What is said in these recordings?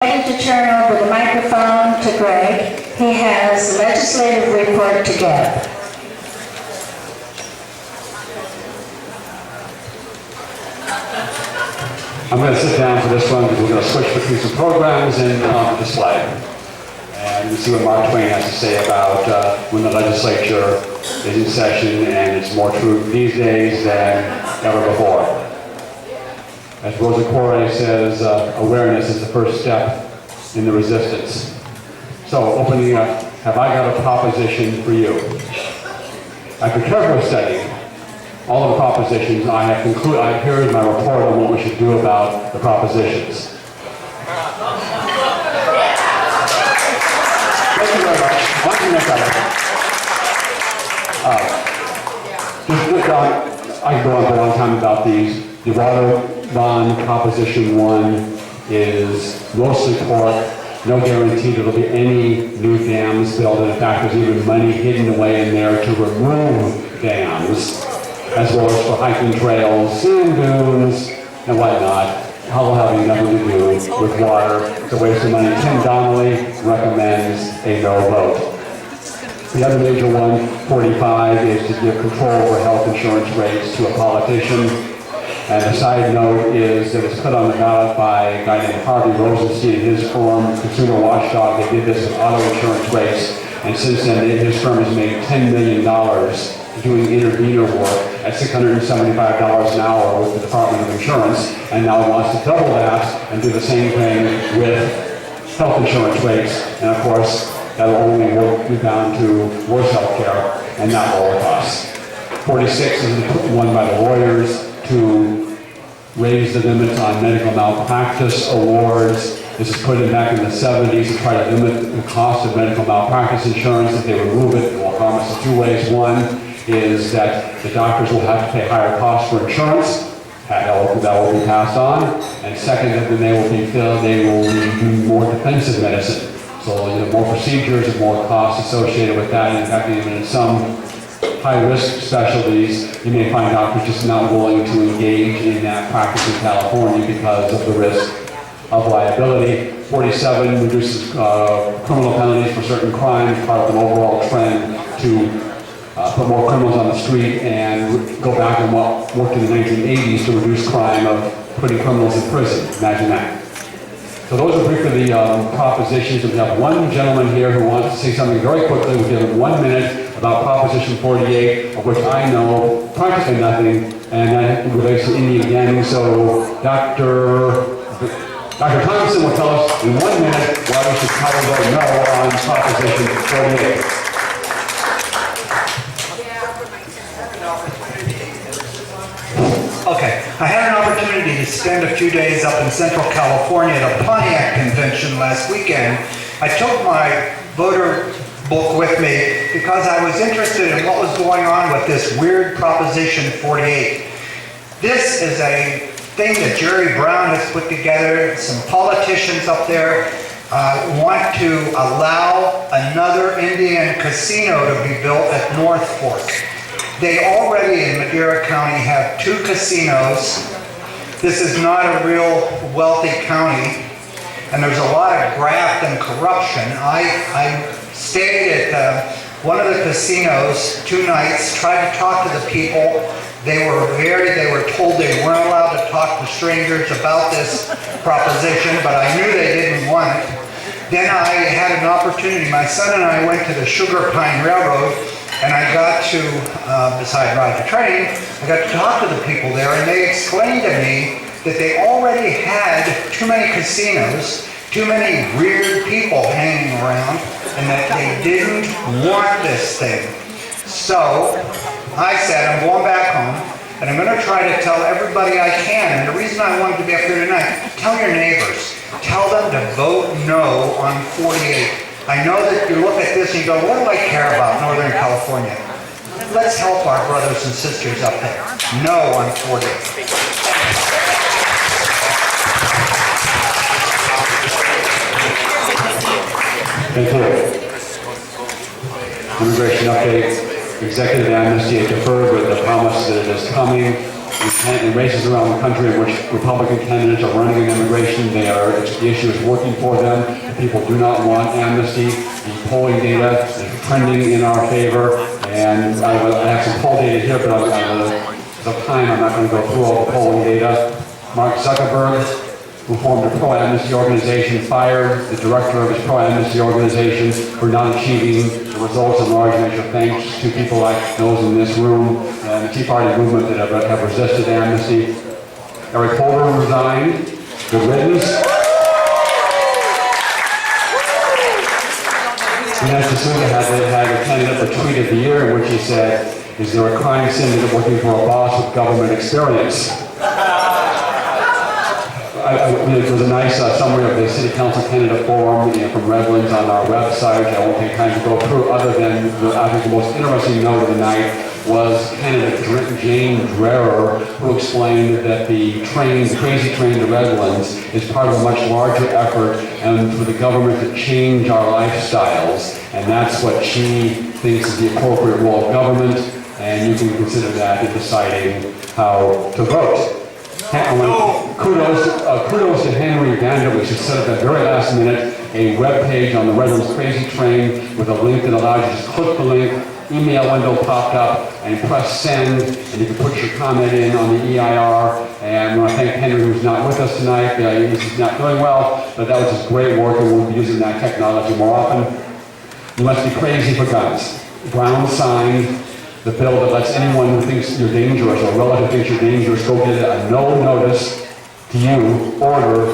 Ready to turn over the microphone to Greg. He has the legislative report to give. I'm going to sit down for this one because we're going to switch between some programs and display. And we'll see what Mark Twain has to say about when the legislature is in session, and it's more true these days than ever before. As Rosa Koire says, awareness is the first step in the resistance. So, opening up, have I got a proposition for you? After careful study, all of the propositions I have concluded, here is my report on what we should do about the propositions. Thank you very much. Why don't you next item? I can go on for a long time about these. The water bond proposition 1 is mostly talk. No guarantee there will be any new dams built. In fact, there's even money hidden away in there to remove dams, as well as for hiking trails, sand dunes, and whatnot, all having nothing to do with water. It's a waste of money. Tim Donnelly recommends a no vote. The other major one, 45, is to give control over health insurance rates to a politician. And the side note is that it's put on the ballot by a guy named Harvey Rosenstein and his firm, Consumer Watchdog. They did this with auto insurance rates, and since then his firm has made $10 million doing intervener work at $675 an hour with the Department of Insurance, and now wants to double that and do the same thing with health insurance rates. And of course, that'll only work you down to worse health care and not lower costs. 46 is the one by the lawyers to raise the limits on medical malpractice awards. This is put in back in the 70s to try to limit the cost of medical malpractice insurance. If they remove it, it will harm us in two ways. One is that the doctors will have to pay higher costs for insurance. That will be passed on. And second, that then they will be doing more defensive medicine. So more procedures and more costs associated with that. In fact, even in some high-risk specialties, you may find doctors just not willing to engage in that practice in California because of the risk of liability. 47 reduces criminal penalties for certain crimes, part of an overall trend to put more criminals on the street and go back on what worked in the 1980s to reduce crime of putting criminals in prison. Imagine that. So those are briefly the propositions. We have one gentleman here who wants to say something very quickly. We'll give him 1 minute about Proposition 48, of which I know practically nothing, and that relates to Indian gang. So Dr. Thompson will tell us in 1 minute why we should probably vote no on Proposition 48. Okay, I had an opportunity to spend a few days up in Central California at a Pontiac convention last weekend. I took my voter book with me because I was interested in what was going on with this weird Proposition 48. This is a thing that Jerry Brown has put together. Some politicians up there want to allow another Indian casino to be built at North Fork. They already in Madera County have 2 casinos. This is not a real wealthy county, and there's a lot of graft and corruption. I stayed at one of the casinos 2 nights, tried to talk to the people. They were told they weren't allowed to talk to strangers about this proposition, but I knew they didn't want it. Then I had an opportunity. My son and I went to the Sugar Pine Railroad, and I got to, besides ride the train, I got to talk to the people there, and they explained to me that they already had too many casinos, too many weird people hanging around, and that they didn't want this thing. So I said, I'm going back home, and I'm going to try to tell everybody I can. And the reason I wanted to be up here tonight, tell your neighbors. Tell them to vote no on 48. I know that you look at this and you go, what do I care about Northern California? Let's help our brothers and sisters up there. No on 48. Thank you. Immigration update. Executive amnesty deferred with the promise that it is coming. in races around the country in which Republican candidates are running on immigration. The issue is working for them. The people do not want amnesty. The polling data is trending in our favor. And I have some poll data here, but because of time, I'm not going to go through all the polling data. Mark Zuckerberg, who formed a pro-amnesty organization, fired the director of his pro-amnesty organization for not achieving the results in large measure, thanks to people like those in this room and the Tea Party movement that have resisted amnesty. Eric Holder resigned. Good riddance. Nancy Suga had a candidate for Tweet of the Year in which he said, "Is there a crime syndicate working for a boss with government experience?" There was a nice summary of the City Council candidate forum from Redlands on our website. I won't take time to go through, other than I think the most interesting note of the night was candidate Jane Dreher, who explained that the crazy train to Redlands is part of a much larger effort and for the government to change our lifestyles. And that's what she thinks is the appropriate role of government, and you can consider that in deciding how to vote. Kudos to Henry Vanderwish, who set up at the very last minute a web page on the Redlands Crazy Train with a link that allows you to just click the link, email window popped up, and press send, and you can put your comment in on the EIR. And I want to thank Henry, who's not with us tonight. He's not doing well, but that was just great work, and we'll be using that technology more often. You must be crazy for guns. Brown signed the bill that lets anyone who thinks you're dangerous or relative thinks you're dangerous go get a no notice to you order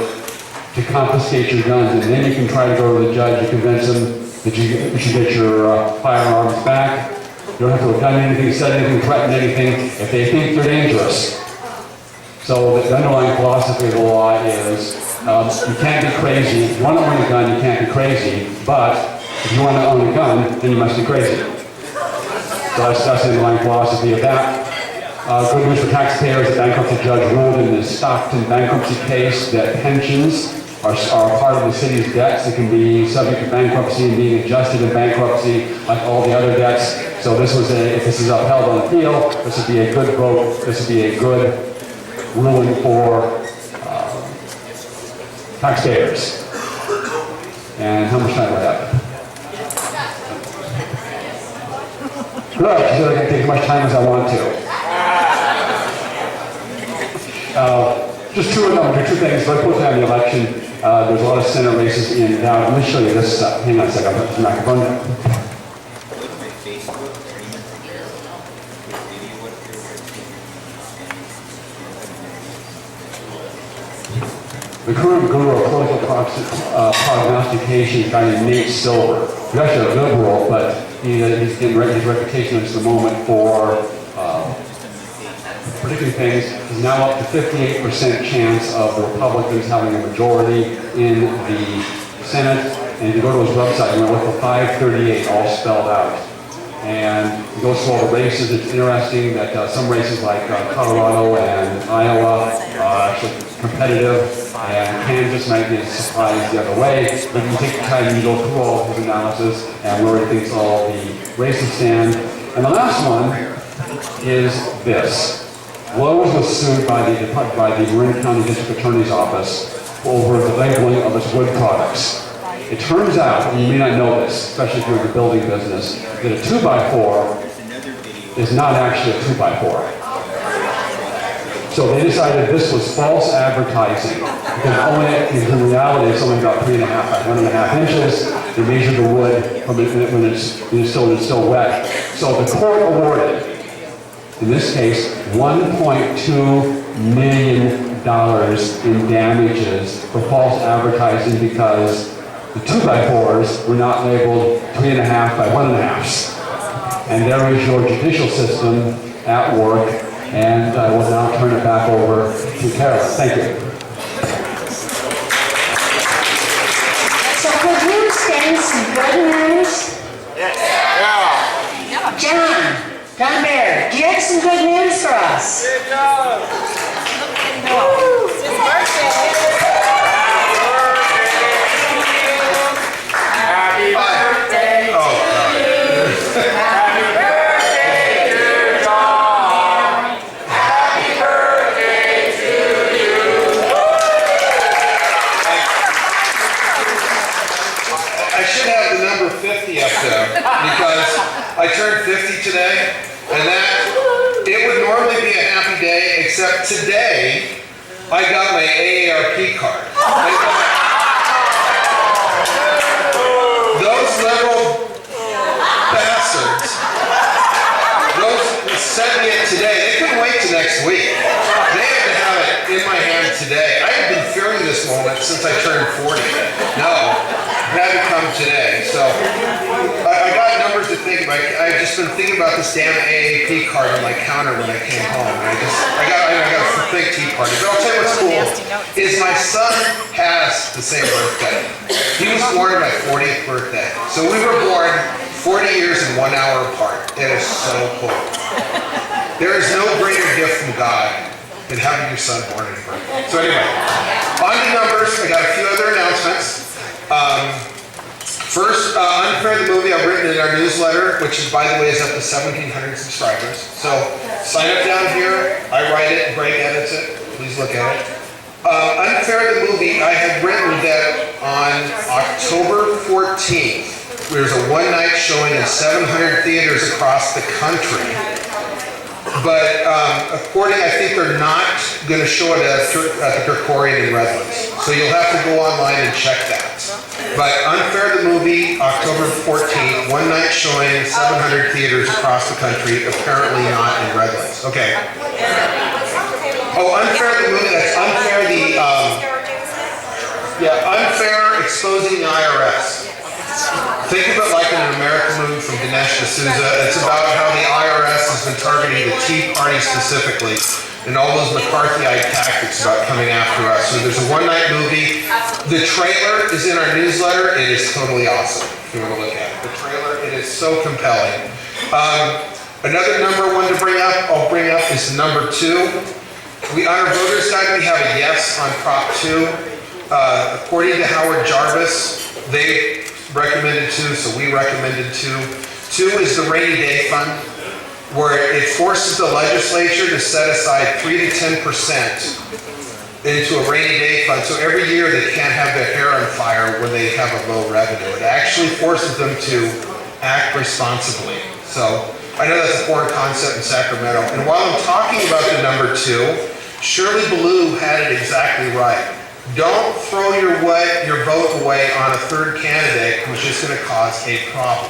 to confiscate your guns, and then you can try to go to the judge and convince him that you should get your firearms back. You don't have to have done anything, said anything, threatened anything if they think you're dangerous. So the underlying philosophy of the law is you can't be crazy. If you want to own a gun, you can't be crazy, but if you want to own a gun, then you must be crazy. So that's the underlying philosophy of that. Good news for taxpayers, the bankruptcy judge ruled in the Stockton bankruptcy case that pensions are part of the city's debts that can be subject to bankruptcy and being adjusted in bankruptcy like all the other debts. So if this is upheld on appeal, this would be a good vote, this would be a good ruling for taxpayers. And how much time do I have? Good, because I can take as much time as I want to. Just two things. Very quickly on the election, there's a lot of Senate races in. Now, let me show you this. Hang on a second. I'll put this microphone down. The current guru of political prognostication is a guy named Nate Silver. He's actually a liberal, but he's getting his reputation at the moment for predicting things. He's now up to 58% chance of the Republicans having a majority in the Senate. And if you go to his website, you're going to look for 538 all spelled out. And he goes through all the races. It's interesting that some races like Colorado and Iowa are actually competitive. And Kansas might be a surprise the other way. But you take the time and you go through all of his analysis and where he thinks all the races stand. And the last one is this. Lowe's was sued by the Marin County District Attorney's Office over the labeling of its wood products. It turns out, and you may not know this, especially if you're in the building business, that a 2x4 is not actually a 2x4. So they decided this was false advertising because in reality it's only about 3.5 by 1.5 inches. They measured the wood from it when it's still wet. So the court awarded, in this case, $1.2 million in damages for false advertising because the 2x4s were not labeled 3.5 by 1.5. And there is your judicial system at work, and I will now turn it back over to Carol. Thank you. So could you stand some good news? Yeah. John Berry, do you have some good news for us? Good job. Woo. It's his birthday. Happy birthday. Happy birthday, dear John. Happy birthday. you have to, because I turned 50 today, and it would normally be a happy day, except today, I got my AARP card. Those liberal bastards, those sent me it today. They couldn't wait till next week. They had to have it in my hand today. I have been fearing this moment since I turned 40. No, it had to come today. So I got numbers to think about. I've just been thinking about this damn AAP card on my counter when I came home. And I got a fake tea party. But I'll tell you what's cool is my son has the same birthday. He was born on my 40th birthday. So we were born 40 years and 1 hour apart. It is so cool. There is no greater gift from God than having your son born on your birthday. So anyway, on to numbers. I got a few other announcements. First, Unfair the Movie, I've written in our newsletter, which is, by the way, is up to 1,700 subscribers. So sign up down here. I write it. Greg edits it. Please look at it. Unfair the Movie, I had written that on October 14th, there's a one-night showing in 700 theaters across the country. But I think they're not going to show it at the Kerkorian in Redlands. So you'll have to go online and check that. But Unfair the Movie, October 14th, one-night showing, 700 theaters across the country, apparently not in Redlands. Okay. Oh, Unfair the Movie, that's Unfair Unfair Exposing the IRS. Think of it like an American movie from Dinesh D'Souza. It's about how the IRS has been targeting the Tea Party specifically and all those McCarthyite tactics about coming after us. So there's a one-night movie. The trailer is in our newsletter. It is totally awesome if you want to look at it. The trailer, it is so compelling. Another number one to bring up, is number 2. On our voters guide, we have a yes on Prop 2. According to Howard Jarvis, they recommended 2, so we recommended 2. 2 is the rainy day fund, where it forces the legislature to set aside 3 to 10% into a rainy day fund. So every year they can't have their hair on fire when they have a low revenue. It actually forces them to act responsibly. So I know that's a foreign concept in Sacramento. And while I'm talking about the number 2, Shirley Ballou had it exactly right. Don't throw your vote away on a third candidate who's just going to cause a problem.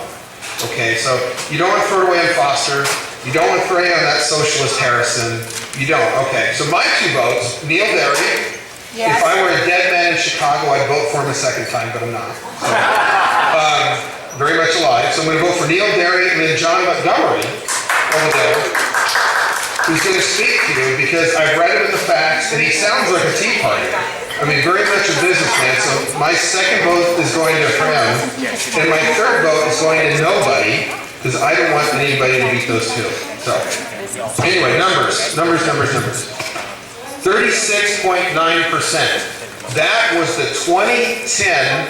Okay, so you don't want to throw it away on Foster. You don't want to throw it on that socialist Harrison. You don't. Okay, so my 2 votes, Neil Berry. Yes. If I were a dead man in Chicago, I'd vote for him a second time, but I'm not. So, very much alive. So I'm going to vote for Neil Berry and then John Montgomery over there, who's going to speak to you because I've read him in the facts and he sounds like a Tea Party. I mean, very much a businessman, so my second vote is going to him, and my third vote is going to nobody, because I don't want anybody to beat those 2. So, anyway, numbers. 36.9%. That was the 2010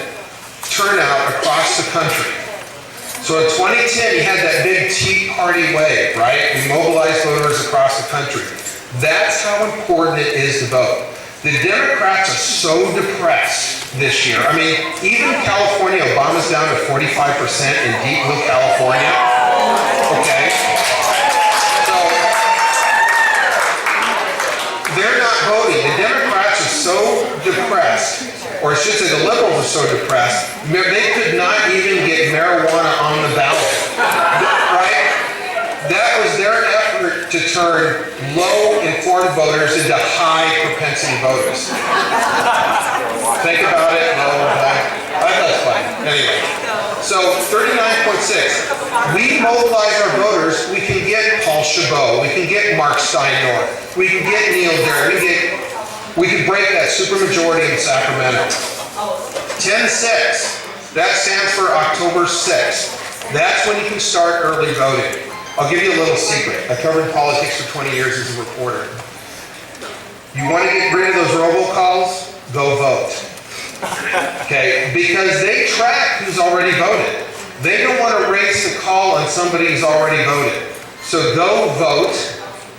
turnout across the country. So in 2010, you had that big Tea Party wave, right? We mobilized voters across the country. That's how important it is to vote. The Democrats are so depressed this year. I mean, even California, Obama's down to 45% in deep blue California. Okay. So they're not voting. The Democrats are so depressed, or I should say the liberals are so depressed, they could not even get marijuana on the ballot. Right? That was their effort to turn low-informed voters into high-propensity voters. Think about it. Low, high. I thought that's funny. Anyway, so 39.6. We mobilize our voters. We can get Paul Chabot. We can get Mark Steinor. We can get Neil Derry. We can break that supermajority in Sacramento. 10-6. That stands for October 6th. That's when you can start early voting. I'll give you a little secret. I covered politics for 20 years as a reporter. You want to get rid of those robocalls? Go vote. Okay? Because they track who's already voted. They don't want to race the call on somebody who's already voted. So go vote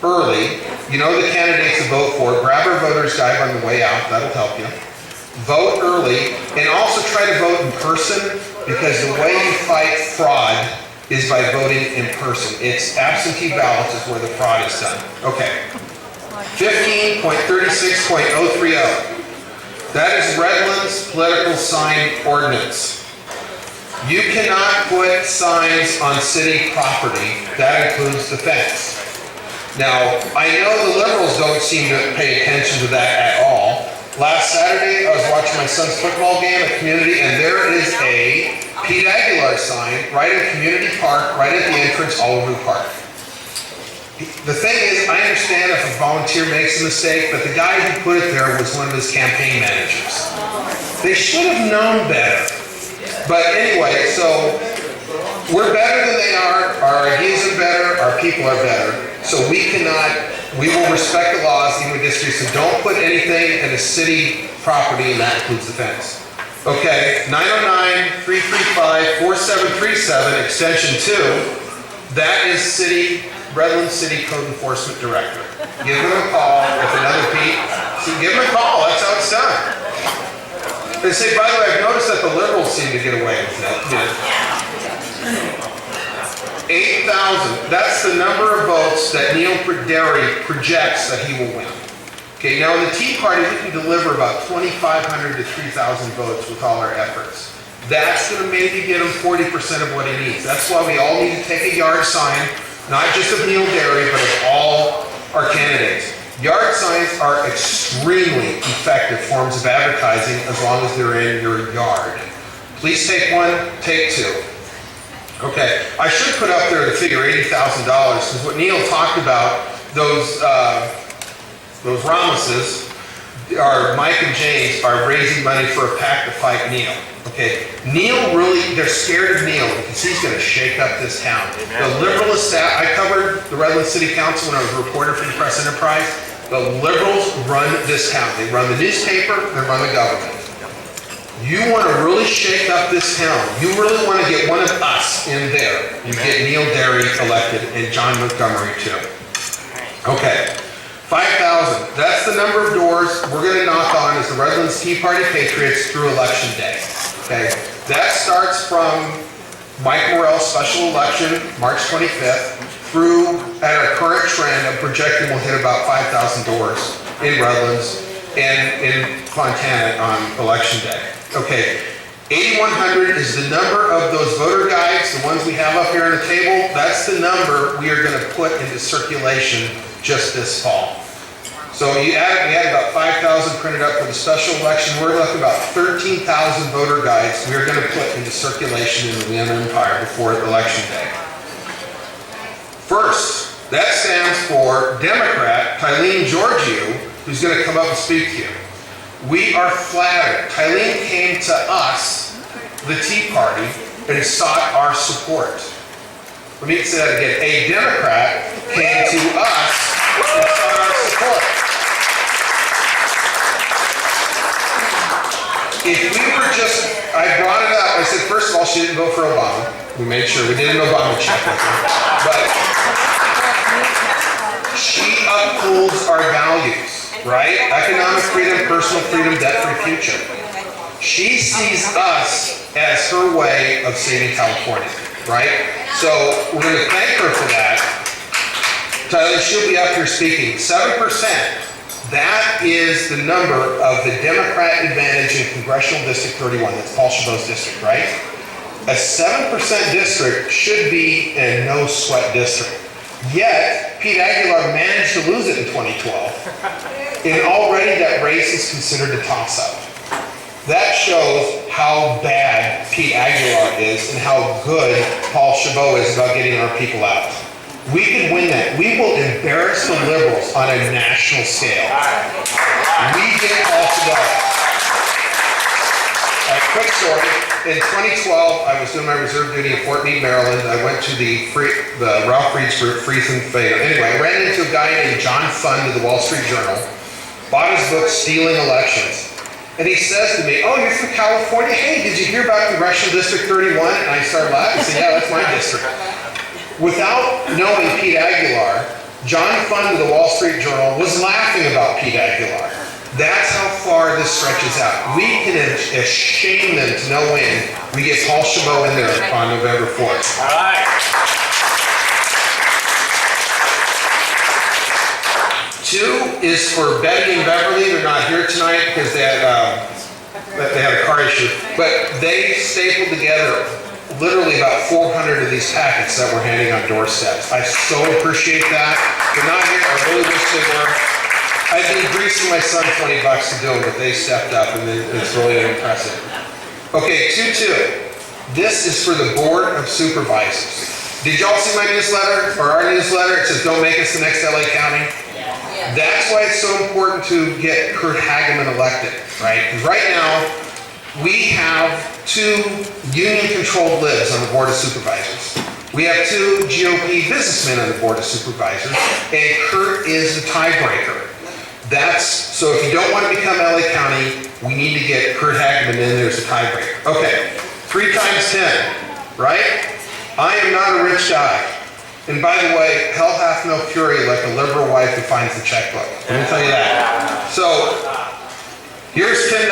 early. You know the candidates to vote for. Grab our voters guide on the way out. That'll help you. Vote early. And also try to vote in person because the way you fight fraud is by voting in person. It's absentee ballots is where the fraud is done. Okay. 15.36.030. That is Redlands political sign ordinance. You cannot put signs on city property. That includes the fence. Now, I know the liberals don't seem to pay attention to that at all. Last Saturday, I was watching my son's football game at Community, and there is a Pete Aguilar sign right in Community Park, right at the entrance, all over the park. The thing is, I understand if a volunteer makes a mistake, but the guy who put it there was one of his campaign managers. They should have known better. But anyway, so we're better than they are, our ideas are better, our people are better. So we will respect the laws in the district, so don't put anything in a city property, and that includes the fence. Okay, 909-335-4737, extension 2, that is Redlands City Code Enforcement Director. Give him a call with another Pete. See, give him a call, that's how it's done. They say, by the way, I've noticed that the liberals seem to get away with that. 8,000, that's the number of votes that Neil Berry projects that he will win. Okay, now in the Tea Party, we can deliver about 2,500 to 3,000 votes with all our efforts. That's going to maybe get him 40% of what he needs. That's why we all need to take a yard sign, not just of Neil Berry, but of all our candidates. Yard signs are extremely effective forms of advertising as long as they're in your yard. Please take one, take two. Okay, I should put up there the figure $80,000, because what Neil talked about, those Ramoses, Mike and James are raising money for a PAC to fight Neil. Okay, Neil really, they're scared of Neil because he's going to shake up this town. The liberalist staff, I covered the Redlands City Council when I was a reporter for the Press Enterprise. The liberals run this town. They run the newspaper, they run the government. You want to really shake up this town. You really want to get one of us in there. You get Neil Berry elected and John Montgomery too. Okay, 5,000. That's the number of doors we're going to knock on as the Redlands Tea Party Patriots through Election Day. Okay, that starts from Mike Morrell's special election, March 25th, through, at our current trend, I'm projecting we'll hit about 5,000 doors in Redlands and in Fontana on Election Day. Okay, 8,100 is the number of those voter guides, the ones we have up here on the table. That's the number we are going to put into circulation just this fall. So we had about 5,000 printed up for the special election. We're looking about 13,000 voter guides we are going to put into circulation in the Inland Empire before Election Day. First, that stands for Democrat Tylene Georgiou, who's going to come up and speak to you. We are flattered. Tylene came to us, the Tea Party, and sought our support. Let me say that again. A Democrat came to us and sought our support. If we were just, I brought it up, I said, first of all, she didn't vote for Obama. We made sure, we did an Obama check with her. But she upholds our values, right? Economic freedom, personal freedom, debt-free future. She sees us as her way of saving California, right? So we're going to thank her for that. Tyler, she'll be up here speaking. 7%, that is the number of the Democrat advantage in Congressional District 31. That's Paul Chabot's district, right? A 7% district should be a no-sweat district. Yet, Pete Aguilar managed to lose it in 2012. And already that race is considered a toss-up. That shows how bad Pete Aguilar is and how good Paul Chabot is about getting our people out. We can win that. We will embarrass the liberals on a national scale. We get Paul Chabot. Quick story. In 2012, I was doing my reserve duty in Fort Meade, Maryland. I went to the Ralph Reed's group, Freeze and Fade. Anyway, I ran into a guy named John Fund of the Wall Street Journal, bought his book, Stealing Elections. And he says to me, oh, you're from California? Hey, did you hear about Congressional District 31? And I started laughing and said, yeah, that's my district. Without knowing Pete Aguilar, John Fund of the Wall Street Journal was laughing about Pete Aguilar. That's how far this stretches out. We can shame them to no end. We get Paul Chabot in there on November 4th. All right. 2 is for Betty and Beverly. They're not here tonight because they had a car issue. But they stapled together literally about 400 of these packets that we're handing on doorsteps. I so appreciate that. They're not here. I really wish they were. I've been greasing my son $20 to do them, but they stepped up, and it's really impressive. Okay, 2-2. This is for the Board of Supervisors. Did y'all see my newsletter, or our newsletter? It says, don't make us the next LA County. That's why it's so important to get Kurt Hageman elected, right? Because right now, we have 2 union-controlled libs on the Board of Supervisors. We have 2 GOP businessmen on the Board of Supervisors, and Kurt is the tiebreaker. So if you don't want to become LA County, we need to get Kurt Hageman in there as a tiebreaker. Okay, 3 times 10, right? I am not a rich guy. And by the way, hell hath no fury like a liberal wife who finds the checkbook. Let me tell you that. So, here's $10.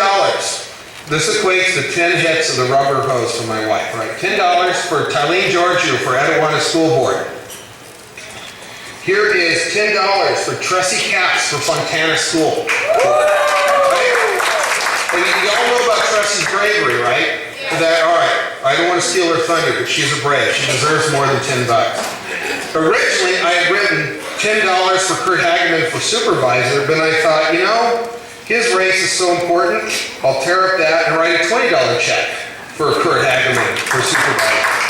This equates to 10 hits of the rubber hose for my wife, right? $10 for Tylene Giorgio for Etiwana School Board. Here is $10 for Tressie Capps for Fontana School. Right? And you all know about Tressie's bravery, right? All right, I don't want to steal her thunder, but she's a brave. She deserves more than $10. Originally, I had written $10 for Kurt Hageman for supervisor, but I thought, you know, his race is so important, I'll tear up that and write a $20 check for Kurt Hageman for supervisor.